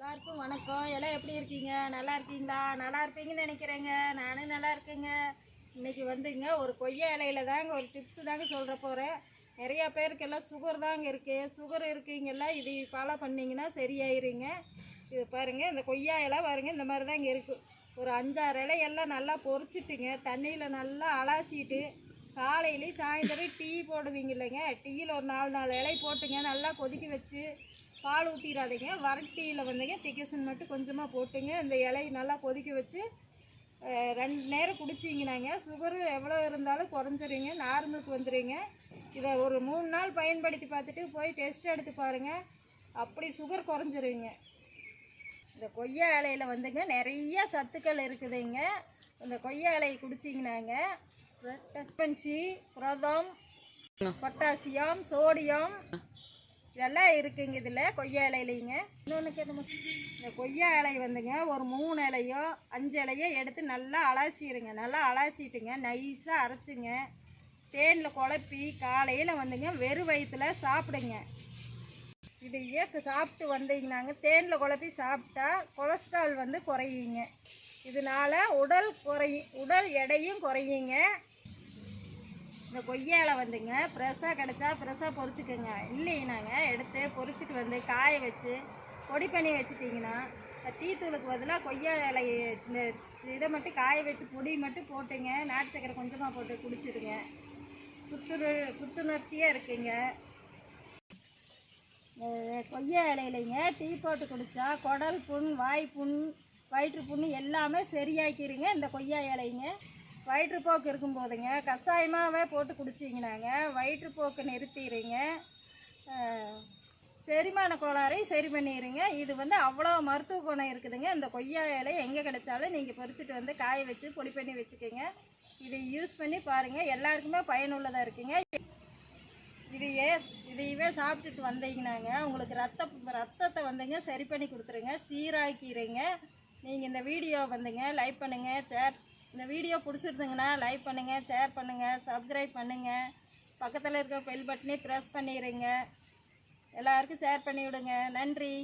எல்லாருக்கும் வணக்கம். எல்லாம் எப்படி இருக்கீங்க? நல்லா இருக்கீங்களா? நல்லா இருப்பீங்கன்னு நினைக்கிறேங்க. நானும் நல்லா இருக்கேங்க. இன்றைக்கி வந்துங்க ஒரு கொய்யா இலையில தாங்க ஒரு டிப்ஸு தாங்க சொல்கிற போகிறேன். நிறையா பேருக்கெல்லாம் சுகர் தாங்க இருக்குது. சுகர் இருக்கீங்கெல்லாம் இது ஃபாலோ பண்ணிங்கன்னா சரியாயிருங்க. இது பாருங்கள், இந்த கொய்யா இலை பாருங்கள், இந்த மாதிரி தாங்க இருக்குது. ஒரு 5-6 இலையெல்லாம் நல்லா பொரிச்சிட்டுங்க, தண்ணியில் நல்லா அலாசிட்டு காலையிலேயும் சாயந்தரம் டீ போடுவீங்க இல்லைங்க, டீயில் ஒரு 4 இலை போட்டுங்க, நல்லா கொதிக்க வச்சு பால் ஊற்றிடாதீங்க. வரட்டியில் வந்துங்க டிக்கசன் மட்டும் கொஞ்சமாக போட்டுங்க, இந்த இலையை நல்லா கொதிக்க வச்சு 2 நேரம் குடிச்சிங்கனாங்க சுகரு எவ்வளோ இருந்தாலும் குறைஞ்சிருங்க, நார்மலுக்கு வந்துடுங்க. இதை ஒரு 3 நாள் பயன்படுத்தி பார்த்துட்டு போய் டெஸ்ட் எடுத்து பாருங்கள், அப்படி சுகர் குறைஞ்சிருங்க. இந்த கொய்யா இலையில் வந்துங்க நிறைய சத்துக்கள் இருக்குதுங்க. இந்த கொய்யா இலையை குடிச்சிங்கனாங்க டஸ்பன்சி, புரதம், பொட்டாசியம், சோடியம் இதெல்லாம் இருக்குங்க இதில் கொய்யா இலையிலைங்க. இன்னொன்று கேட்கணும், இந்த கொய்யா இலை வந்துங்க ஒரு 3 இலையோ 5 இலையோ எடுத்து நல்லா அலசிடுங்க. நல்லா அலசிட்டுங்க நைஸாக அரைச்சிங்க, தேனில் குழப்பி காலையில் வந்துங்க வெறும் வயிற்றில் சாப்பிடுங்க. இதையே சாப்பிட்டு வந்தீங்கன்னாங்க தேனில் குழப்பி சாப்பிட்டா கொலஸ்ட்ரால் வந்து குறையுங்க. இதனால் உடல் எடையும் குறையுங்க. இந்த கொய்யா இலை வந்துங்க ஃப்ரெஷ்ஷாக கிடச்சா ஃப்ரெஷ்ஷாக பொரிச்சுக்கோங்க. இல்லைனாங்க எடுத்து பொரிச்சிட்டு வந்து காய வச்சு பொடி பண்ணி வச்சுட்டிங்கன்னா டீ தூளுக்கு பதிலாக கொய்யா இலை இந்த இதை மட்டும் காய வச்சு பொடி மட்டும் போட்டுங்க, நாட்டு சக்கரை கொஞ்சமாக போட்டு குடிச்சிடுங்க. புத்துணர்ச்சியாக இருக்குங்க. கொய்யா இலையிலைங்க டீ போட்டு குடித்தா குடல் புண், வாய் புண், வயிற்று புண்ணு எல்லாமே சரியாக்கிடுங்க. இந்த கொய்யா இலைங்க வயிற்றுப்போக்கு இருக்கும்போதுங்க கஷாயமாகவே போட்டு குடிச்சிங்கனாங்க வயிற்றுப்போக்கு நிறுத்திடுங்க, செரிமான கோளாறை சரி பண்ணிடுங்க. இது வந்து அவ்வளோ மருத்துவ குணம் இருக்குதுங்க. இந்த கொய்யா இலை எங்கே கிடைச்சாலும் நீங்கள் பறிச்சுட்டு வந்து காய வச்சு பொடி பண்ணி வச்சுக்கோங்க. இதை யூஸ் பண்ணி பாருங்கள், எல்லாருக்குமே பயனுள்ளதாக இருக்குங்க. இதையவே சாப்பிட்டுட்டு வந்தீங்கன்னாங்க உங்களுக்கு ரத்தத்தை வந்துங்க சரி பண்ணி கொடுத்துருங்க, சீராக்கிடுங்க. நீங்கள் இந்த வீடியோ வந்துங்க லைக் பண்ணுங்கள், இந்த வீடியோ பிடிச்சிருந்துங்கன்னா லைக் பண்ணுங்கள், ஷேர் பண்ணுங்கள், சப்ஸ்கிரைப் பண்ணுங்கள், பக்கத்தில் இருக்க பெல் பட்டனே ப்ரெஸ் பண்ணிடுங்க, எல்லாருக்கும் ஷேர் பண்ணி விடுங்க. நன்றி.